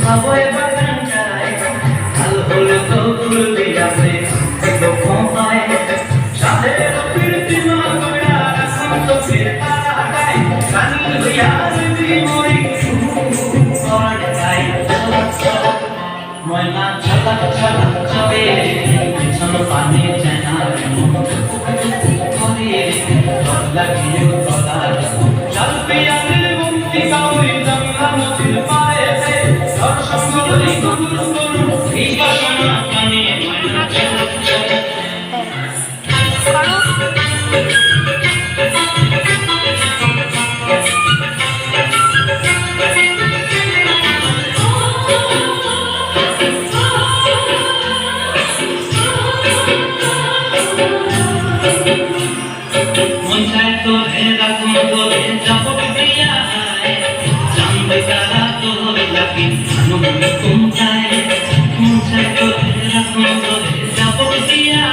সবাই বাগানটায় কাল হলে তো তুলবি যাবে একটু ক্ষমায় সাথে প্রীতি মা গোড়া এখন তো ফিরে তারাটায় কানি হইয়া রবি মরি করার গাই ময়না ছলাক ছলাক চলে পিছন পানি চায় না করে লাগিয়ে তলার চাল পিয়ালের মুক্তি কাউরি জঙ্গা নদীর পায়ে দর্শন করি গুরু গুরু এই বাসনা কানে ময়না ছলাক চলে মনটায় তো এরকম করে জাপট দিয়া জানবে তারা তো লাগি আনন্দ কোনটায় মনটায় তো এরকম করে জাপট দিয়া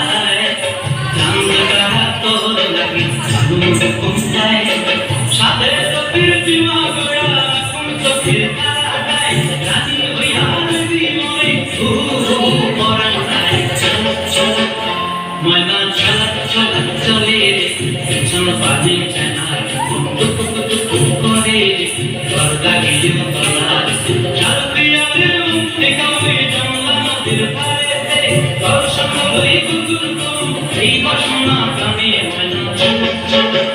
জানবে তারা তো লাগি আনন্দ কোনটায় সাথে তো কীর্তি মা গোড়া এখন তো ফিরে তারাটায় রাজি হইয়া রবি মরি পরাটায় ময়না ছলাক ছলাক চলে পিছন পানি চানার টুক টুক করে দরজা গিয়ে তলার চাল পিয়ালের মুক্তি কাউরি জঙ্গলা নদীর পাড়েতে দর্শন করি কুকুর করুন এই বাসনা প্রাণে ময়না ছলাক ছলাক